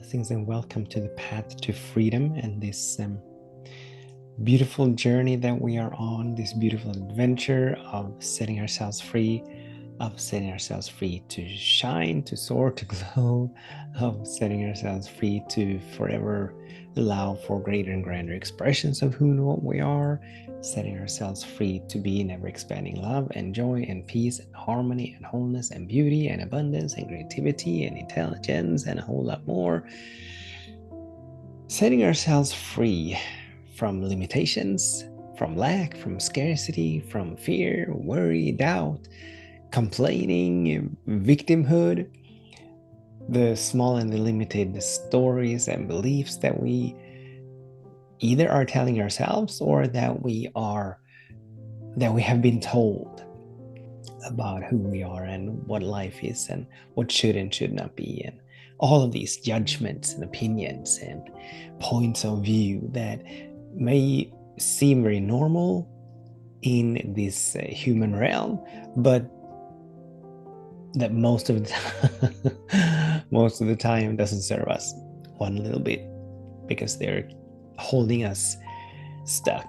blessings and welcome to the path to freedom and this beautiful journey that we are on, this beautiful adventure of setting ourselves free, to shine, to soar, to glow, of setting ourselves free to forever allow for greater and grander expressions of who and what we are, setting ourselves free to be in ever expanding love and joy and peace and harmony and wholeness and beauty and abundance and creativity and intelligence and a whole lot more. Setting ourselves free from limitations, from lack, from scarcity, from fear, worry, doubt, complaining, victimhood, the small and the limited stories and beliefs that we either are telling ourselves or that we have been told about who we are and what life is and what should and should not be, and all of these judgments and opinions and points of view that may seem very normal in this human realm, but that most of the time doesn't serve us one little bit, because they're holding us stuck.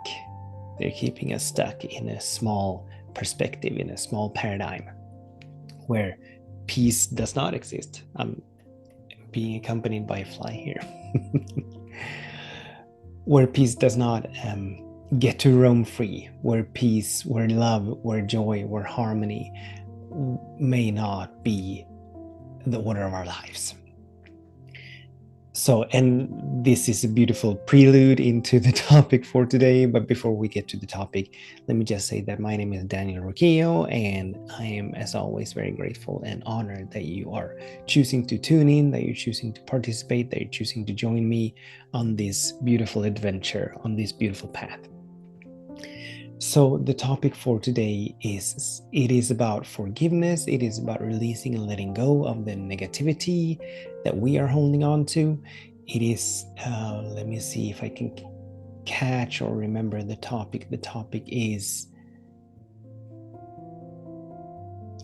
They're keeping us stuck in a small perspective, in a small paradigm where peace does not exist. I'm being accompanied by a fly here. Where peace does not get to roam free, where peace, where love, where joy, where harmony may not be the order of our lives. So, and this is a beautiful prelude into the topic for today. But before we get to the topic, let me just say that my name is Daniel Roquillo, and I am, as always, very grateful and honored that you are choosing to tune in, that you're choosing to participate, that you're choosing to join me on this beautiful adventure, on this beautiful path. So the topic for today is about forgiveness. It is about releasing and letting go of the negativity that we are holding on to. It is, let me see if I can catch or remember the topic. The topic is,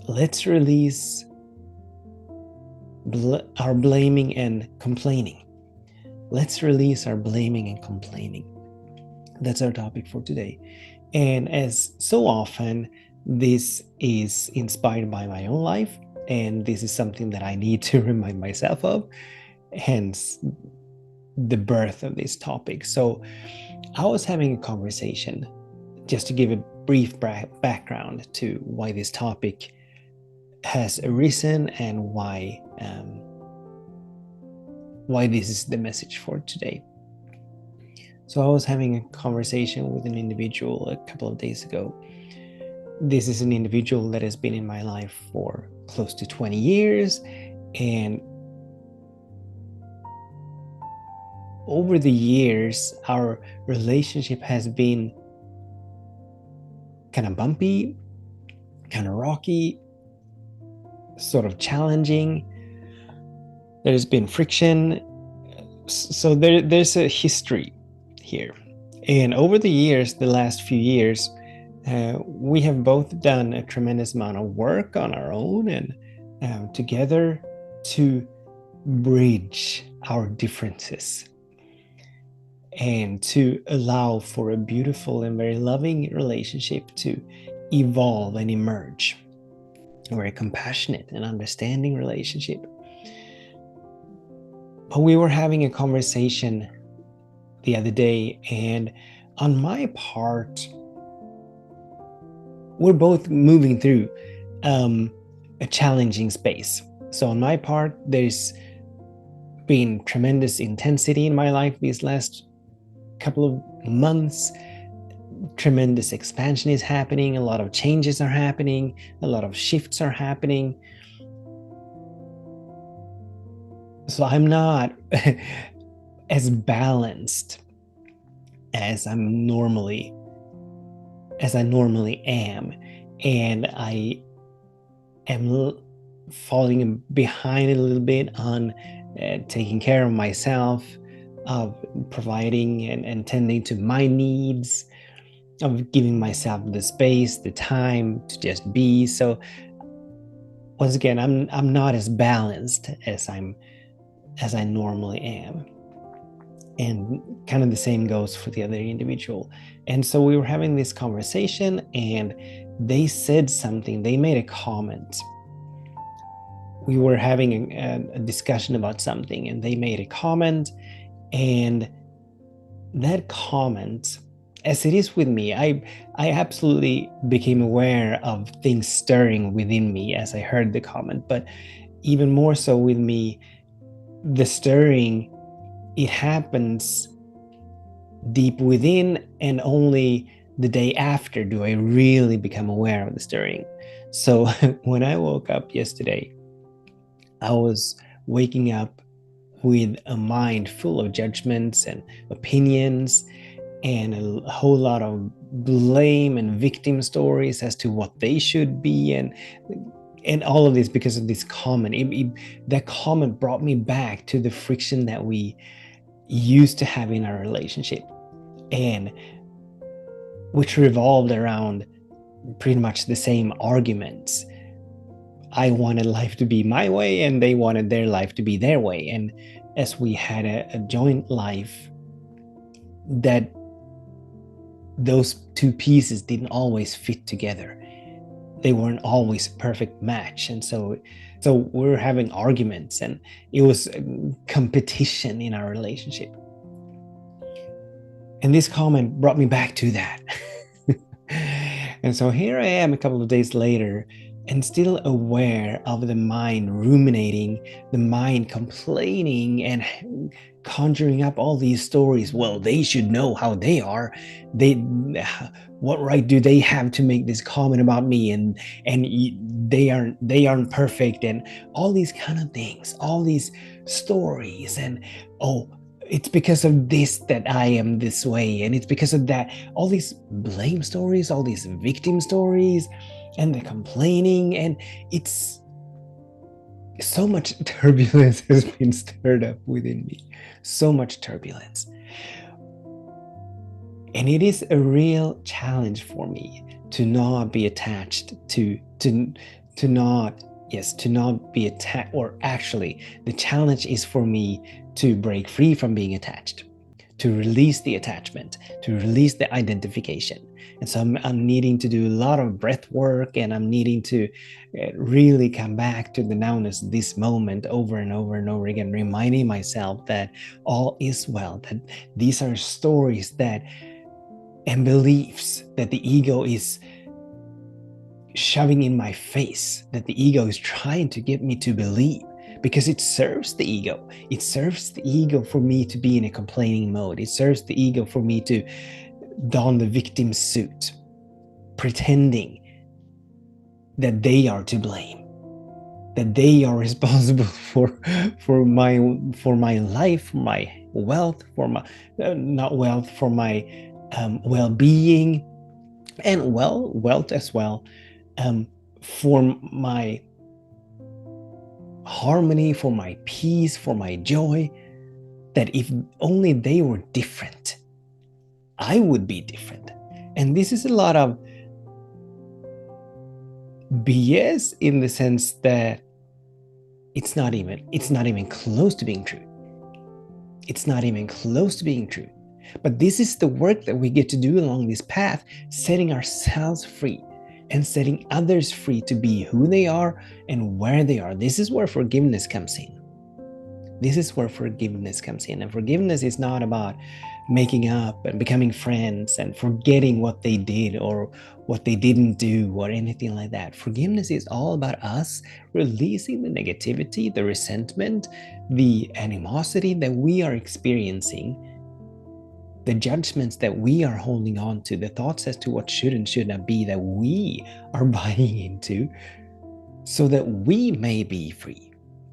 let's release our blaming and complaining. Let's release our blaming and complaining. That's our topic for today. And as so often, this is inspired by my own life, and this is something that I need to remind myself of, hence the birth of this topic. So I was having a conversation, just to give a brief background to why this topic has arisen and why this is the message for today. So I was having a conversation with an individual a couple of days ago. This is an individual that has been in my life for close to 20 years. And over the years, our relationship has been kind of bumpy, kind of rocky, sort of challenging. There's been friction. So there's a history here. And over the years, the last few years, we have both done a tremendous amount of work on our own and together to bridge our differences and to allow for a beautiful and very loving relationship to evolve and emerge. A very compassionate and understanding relationship. But we were having a conversation the other day, and on my part, we're both moving through a challenging space. So on my part, there's been tremendous intensity in my life these last couple of months. Tremendous expansion is happening, a lot of changes are happening, a lot of shifts are happening. So I'm not as balanced as I normally am, and I am falling behind a little bit on taking care of myself, of providing and tending to my needs, of giving myself the space, the time to just be. So once again, I'm not as balanced as I'm as I normally am. And kind of the same goes for the other individual. And so we were having this conversation, and they said something, they made a comment. We were having a discussion about something, and they made a comment. And that comment, as it is with me, I absolutely became aware of things stirring within me as I heard the comment. But even more so with me, the stirring, it happens deep within, and only the day after do I really become aware of the stirring. So when I woke up yesterday, I was waking up with a mind full of judgments and opinions, and a whole lot of blame and victim stories as to what they should be, and all of this because of this comment. That comment brought me back to the friction that we used to have in our relationship, and which revolved around pretty much the same arguments. I wanted life to be my way, and they wanted their life to be their way. And as we had a joint life, that those two pieces didn't always fit together. They weren't always a perfect match. And so we were having arguments, and it was competition in our relationship. And this comment brought me back to that. And so here I am a couple of days later, and still aware of the mind ruminating, the mind complaining and conjuring up all these stories. Well, they should know how they are. What right do they have to make this comment about me? And they aren't perfect, and all these kind of things, all these stories. And oh, it's because of this that I am this way, and it's because of that. All these blame stories, all these victim stories, and the complaining, and it's so much turbulence has been stirred up within me. So much turbulence. And it is a real challenge for me to not be attached to not be attached. Or actually, the challenge is for me to break free from being attached, to release the attachment, to release the identification. And so I'm needing to do a lot of breath work, and I'm needing to really come back to the nowness, this moment, over and over and over again, reminding myself that all is well, that these are stories that and beliefs that the ego is shoving in my face, that the ego is trying to get me to believe, because it serves the ego. It serves the ego for me to be in a complaining mode. It serves the ego for me to don the victim suit, pretending that they are to blame, that they are responsible for my life, for my wealth, for my not wealth, for my well-being, and wealth as well, for my harmony, for my peace, for my joy. That if only they were different, I would be different. And this is a lot of BS, in the sense that it's not even close to being true. It's not even close to being true. But this is the work that we get to do along this path, setting ourselves free and setting others free to be who they are and where they are. This is where forgiveness comes in. This is where forgiveness comes in. And forgiveness is not about making up and becoming friends and forgetting what they did or what they didn't do or anything like that. Forgiveness is all about us releasing the negativity, the resentment, the animosity that we are experiencing, the judgments that we are holding on to, the thoughts as to what should and should not be that we are buying into, so that we may be free.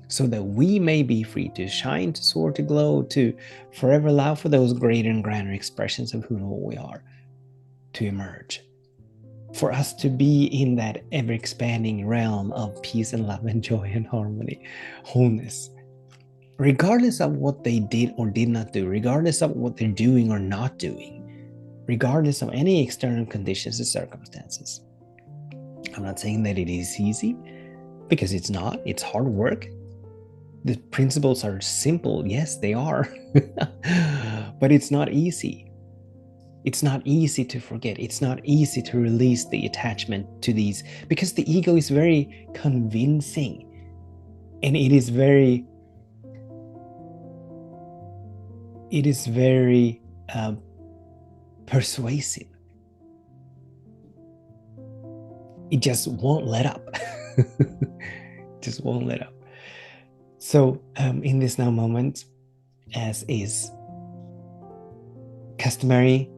So that we may be free to shine, to soar, to glow, to forever allow for those greater and grander expressions of who and what we are to emerge. For us to be in that ever-expanding realm of peace and love and joy and harmony, wholeness. Regardless of what they did or did not do, regardless of what they're doing or not doing, regardless of any external conditions and circumstances. I'm not saying that it is easy, because it's not. It's hard work. The principles are simple. Yes, they are. But it's not easy. It's not easy to forget. It's not easy to release the attachment to these, because the ego is very convincing, and it is very persuasive. It just won't let up. Just won't let up. So in this now moment, as is customary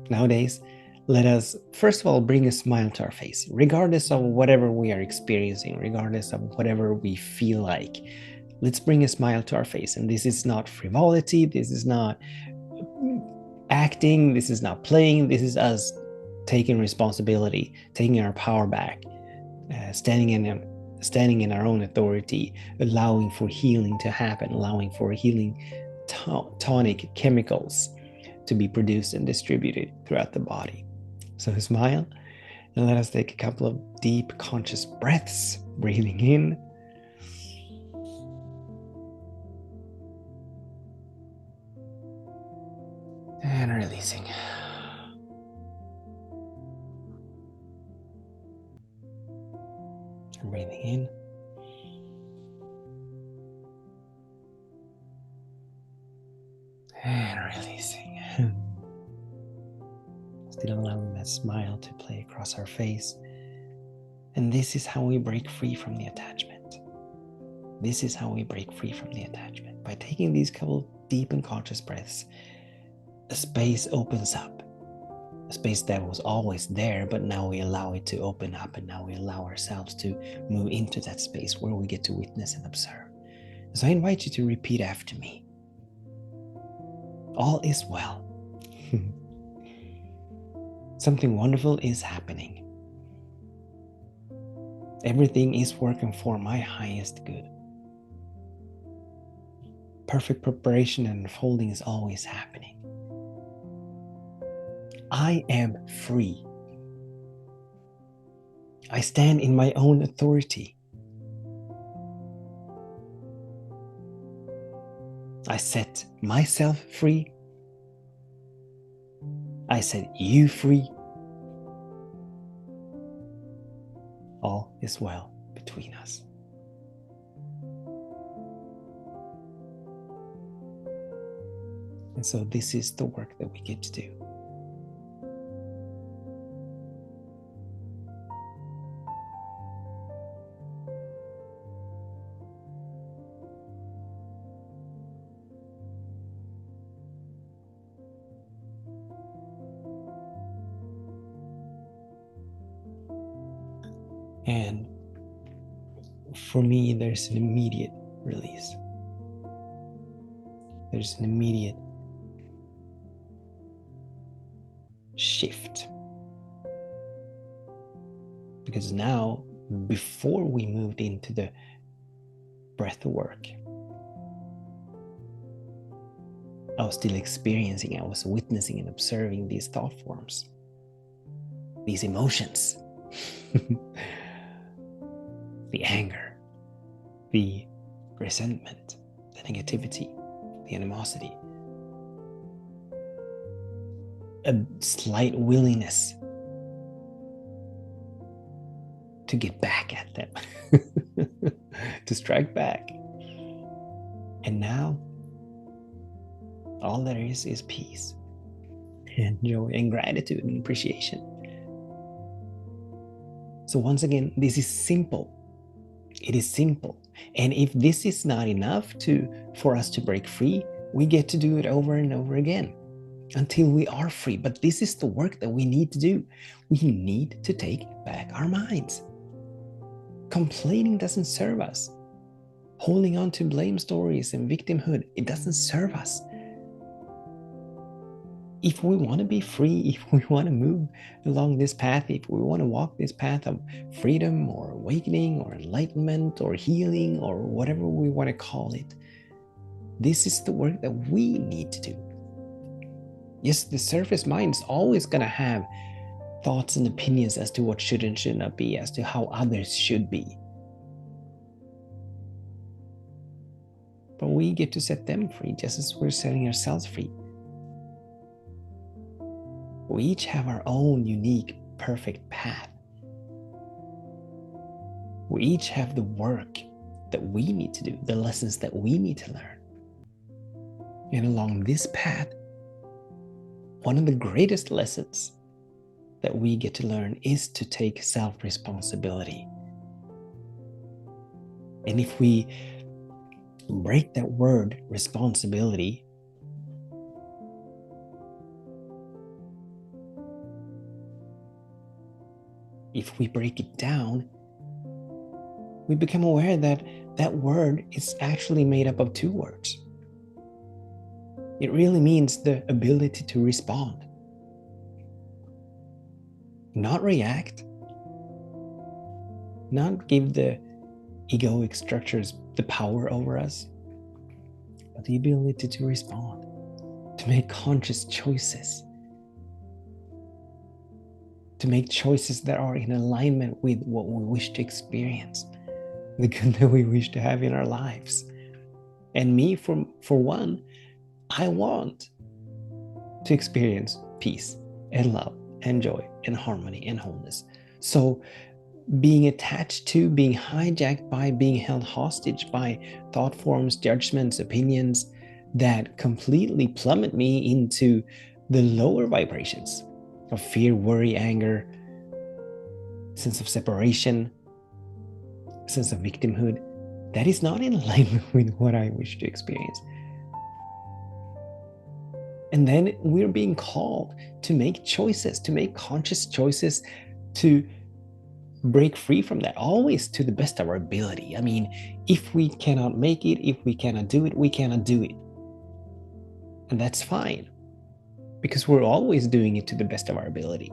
nowadays, let us first of all bring a smile to our face, regardless of whatever we are experiencing, regardless of whatever we feel like. Let's bring a smile to our face. And this is not frivolity, this is not acting, this is not playing, this is us taking responsibility, taking our power back, standing in our own authority, allowing for healing to happen, allowing for healing tonic chemicals to be produced and distributed throughout the body. So smile, and let us take a couple of deep conscious breaths, breathing in and releasing. And breathing in and releasing. Still allowing that smile to play across our face. And this is how we break free from the attachment. This is how we break free from the attachment. By taking these couple deep and conscious breaths, a space opens up. A space that was always there, but now we allow it to open up, and now we allow ourselves to move into that space where we get to witness and observe. So I invite you to repeat after me. All is well. Something wonderful is happening. Everything is working for my highest good. Perfect preparation and unfolding is always happening. I am free. I stand in my own authority. I set myself free. I set you free. All is well between us. And so this is the work that we get to do. And for me, there's an immediate release. There's an immediate shift. Because now, before we moved into the breath work, I was still experiencing, I was witnessing and observing these thought forms, these emotions, the anger, the resentment, the negativity, the animosity, a slight willingness to get back at them, to strike back. And now, all there is peace and joy and gratitude and appreciation. So once again, this is simple. It is simple. And if this is not enough for us to break free, we get to do it over and over again until we are free. But this is the work that we need to do. We need to take back our minds. Complaining doesn't serve us. Holding on to blame stories and victimhood, it doesn't serve us. If we want to be free, if we want to move along this path, if we want to walk this path of freedom or awakening or enlightenment or healing or whatever we want to call it, this is the work that we need to do. Yes, the surface mind is always going to have thoughts and opinions as to what should and should not be, as to how others should be. but we get to set them free just as we're setting ourselves free. We each have our own unique, perfect path. We each have the work that we need to do, the lessons that we need to learn. And along this path, one of the greatest lessons that we get to learn is to take self-responsibility. And if we break that word responsibility, if we break it down, we become aware that that word is actually made up of two words. It really means the ability to respond, not react, not give the egoic structures the power over us, but the ability to respond, to make conscious choices, to make choices that are in alignment with what we wish to experience, the good that we wish to have in our lives. And me, for one, I want to experience peace and love and joy and harmony and wholeness. So being attached to, being hijacked by, being held hostage by thought forms, judgments, opinions that completely plummet me into the lower vibrations of fear, worry, anger, sense of separation, sense of victimhood, that is not in alignment with what I wish to experience. And then we're being called to make choices, to make conscious choices, to break free from that, always to the best of our ability. I mean, if we cannot make it, if we cannot do it, we cannot do it. And that's fine, because we're always doing it to the best of our ability.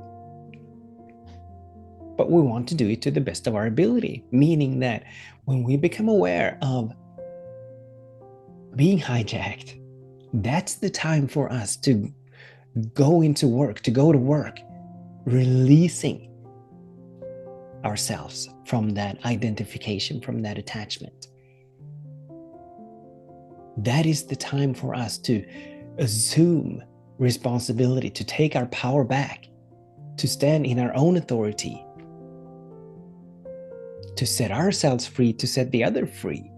But we want to do it to the best of our ability, meaning that when we become aware of being hijacked, that's the time for us to go into work, to go to work, releasing ourselves from that identification, from that attachment. That is the time for us to assume responsibility, to take our power back, to stand in our own authority, to set ourselves free, to set the other free,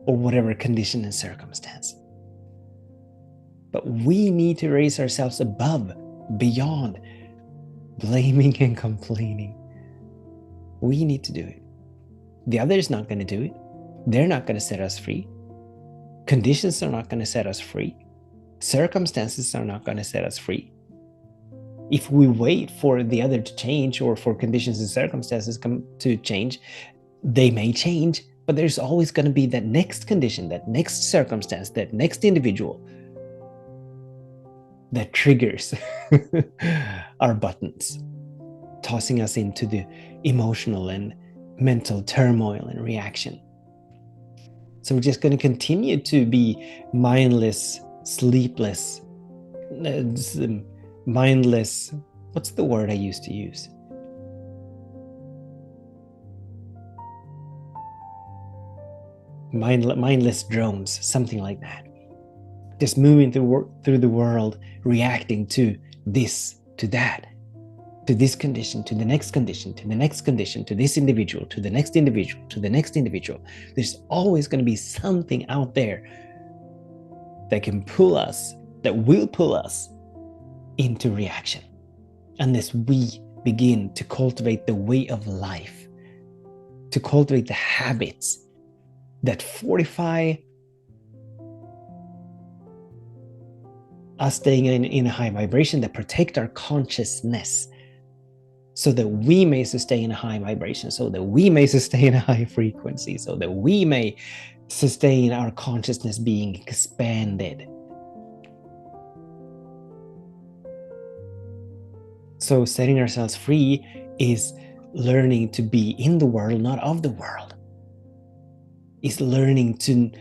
or whatever condition and circumstance. But we need to raise ourselves above, beyond blaming and complaining. We need to do it. The other is not going to do it. They're not going to set us free. Conditions are not going to set us free. Circumstances are not going to set us free. If we wait for the other to change, or for conditions and circumstances to change, they may change, but there's always going to be that next condition, that next circumstance, that next individual that triggers our buttons, tossing us into the emotional and mental turmoil and reaction. So we're just going to continue to be mindless, sleepless, mindless. What's the word I used to use? Mindless drones, something like that. Just moving through the world, reacting to this, to that, to this condition, to the next condition, to the next condition, to this individual, to the next individual, to the next individual. There's always going to be something out there that can pull us, that will pull us into reaction, unless we begin to cultivate the way of life, to cultivate the habits that fortify us staying in a high vibration, that protect our consciousness, so that we may sustain a high vibration, so that we may sustain a high frequency, so that we may sustain our consciousness being expanded. So setting ourselves free is learning to be in the world, not of the world. Is learning to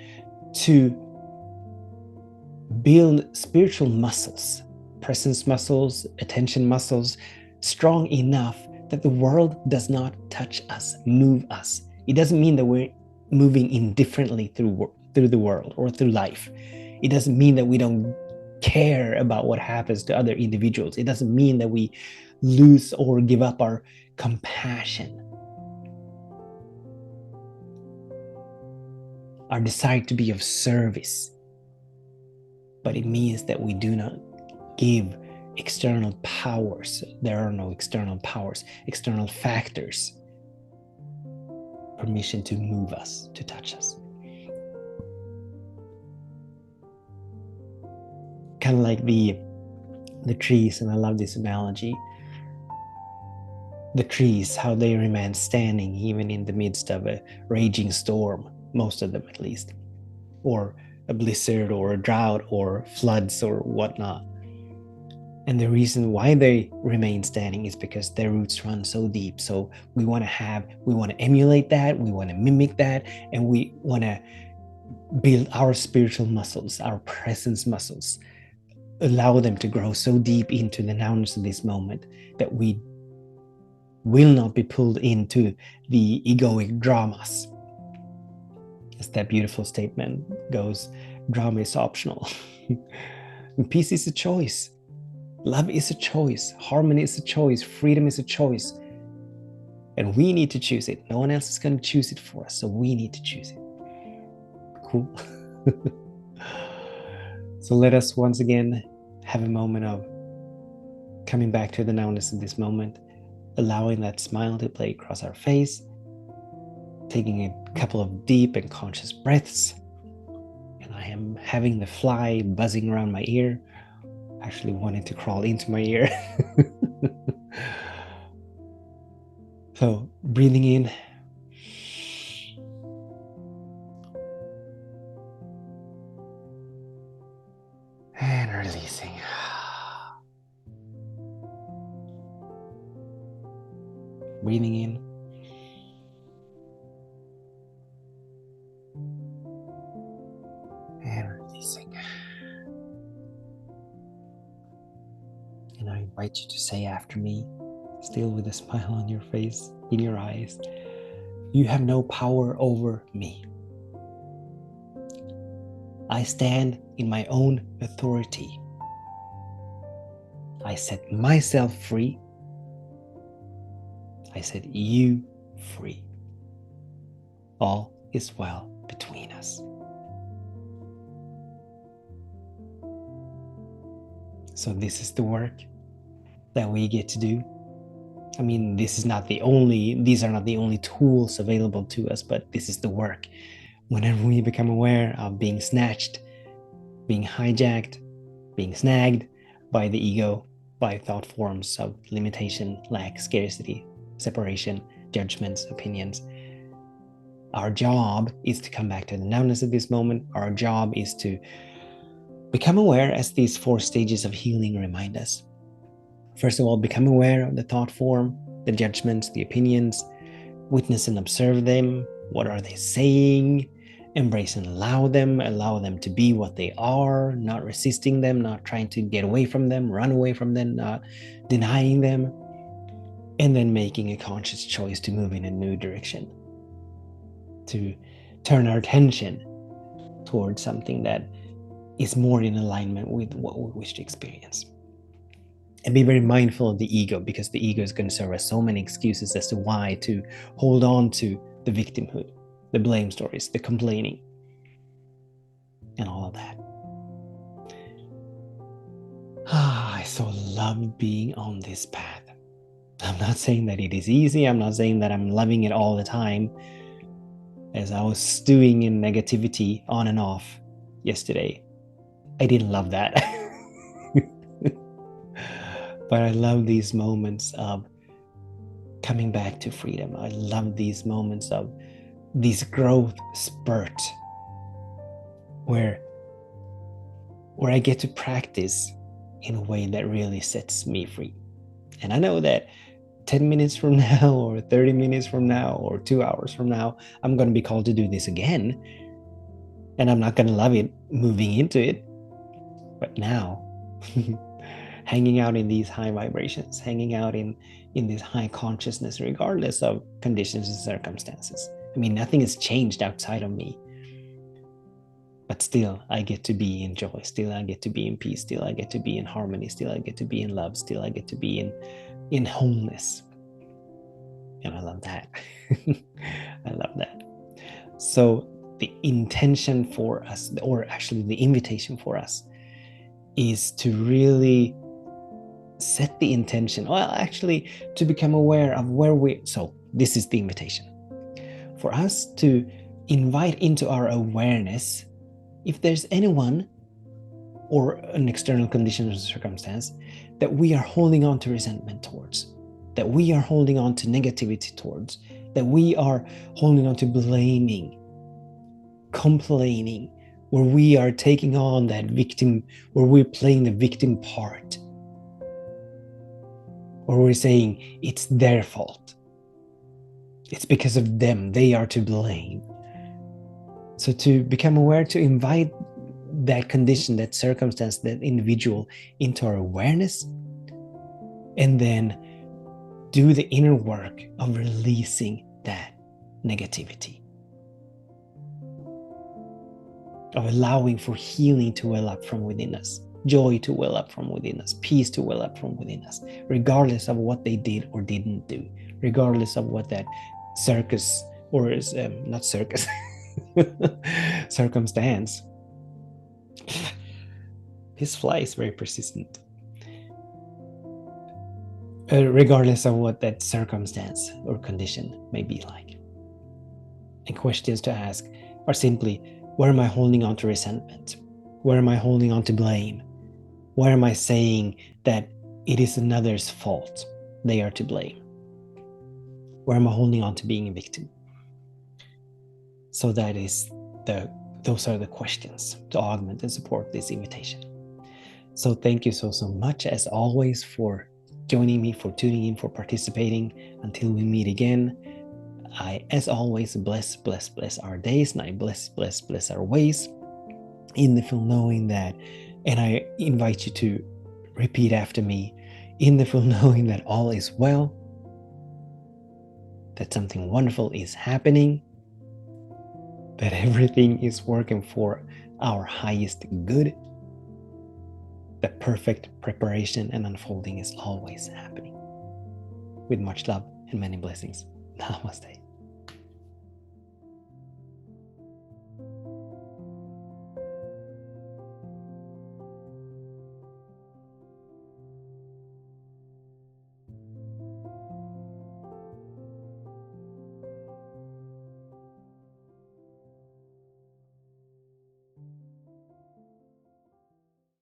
build spiritual muscles, presence muscles, attention muscles, strong enough that the world does not touch us, move us. It doesn't mean that we're moving indifferently through through the world or through life. It doesn't mean that we don't care about what happens to other individuals. It doesn't mean that we lose or give up our compassion, our desire to be of service. But it means that we do not give external powers. There are no external powers, external factors, permission to move us, to touch us. Kind of like the trees, and I love this analogy. The trees, how they remain standing even in the midst of a raging storm, most of them at least, or a blizzard or a drought or floods or whatnot. And the reason why they remain standing is because their roots run so deep. So we want to emulate that, we want to mimic that, and we want to build our spiritual muscles, our presence muscles, allow them to grow so deep into the nowness of this moment that we will not be pulled into the egoic dramas. As that beautiful statement goes, drama is optional. And peace is a choice. Love is a choice. Harmony is a choice. Freedom is a choice. And we need to choose it. No one else is going to choose it for us. So we need to choose it. Cool. So let us once again have a moment of coming back to the nowness of this moment, allowing that smile to play across our face, taking a couple of deep and conscious breaths. And I am having the fly buzzing around my ear, actually wanting to crawl into my ear. So breathing in. And releasing. Breathing in. And releasing. And I invite you to say after me, still with a smile on your face, in your eyes, you have no power over me. I stand in my own authority. I set myself free. I set you free. All is well between us. So this is the work that we get to do. I mean, these are not the only tools available to us, but this is the work. Whenever we become aware of being snatched, being hijacked, being snagged by the ego, by thought forms of limitation, lack, scarcity, separation, judgments, opinions, our job is to come back to the nowness of this moment. Our job is to become aware, as these 4 stages of healing remind us. First of all, become aware of the thought form, the judgments, the opinions, witness and observe them. What are they saying? Embrace and allow them to be what they are, not resisting them, not trying to get away from them, run away from them, not denying them, and then making a conscious choice to move in a new direction, to turn our attention towards something that is more in alignment with what we wish to experience. And be very mindful of the ego, because the ego is going to serve us so many excuses as to why to hold on to the victimhood, the blame stories, the complaining, and all of that. I so love being on this path. I'm not saying that it is easy. I'm not saying that I'm loving it all the time. As I was stewing in negativity on and off yesterday, I didn't love that. But I love these moments of coming back to freedom. I love these moments of this growth spurt where I get to practice in a way that really sets me free. And I know that 10 minutes from now, or 30 minutes from now, or 2 hours from now, I'm going to be called to do this again. And I'm not going to love it moving into it. But now, hanging out in these high vibrations, hanging out in this high consciousness, regardless of conditions and circumstances. I mean, nothing has changed outside of me. But still, I get to be in joy. Still, I get to be in peace. Still, I get to be in harmony. Still, I get to be in love. Still, I get to be in wholeness. And I love that. I love that. So the intention for us, or actually the invitation for us, is to really set the intention. Well, actually, to become aware of where we. So this is the invitation for us to invite into our awareness if there's anyone or an external condition or circumstance that we are holding on to resentment towards, that we are holding on to negativity towards, that we are holding on to blaming, complaining, where we are taking on that victim, where we're playing the victim part, or we're saying it's their fault, it's because of them, they are to blame. So to become aware, to invite that condition, that circumstance, that individual into our awareness, and then do the inner work of releasing that negativity, of allowing for healing to well up from within us, joy to well up from within us, peace to well up from within us, regardless of what they did or didn't do, regardless of what that circus, or is not circus, circumstance. This fly is very persistent. Regardless of what that circumstance or condition may be like. And questions to ask are simply, where am I holding on to resentment? Where am I holding on to blame? Where am I saying that it is another's fault? They are to blame. Where am I holding on to being a victim? So those are the questions to augment and support this invitation. So thank you so much, as always, for joining me, for tuning in, for participating. Until we meet again, I, as always, bless our days, and I bless our ways, in the full knowing that, and I invite you to repeat after me, in the full knowing that all is well, that something wonderful is happening, that everything is working for our highest good, that perfect preparation and unfolding is always happening. With much love and many blessings. Namaste.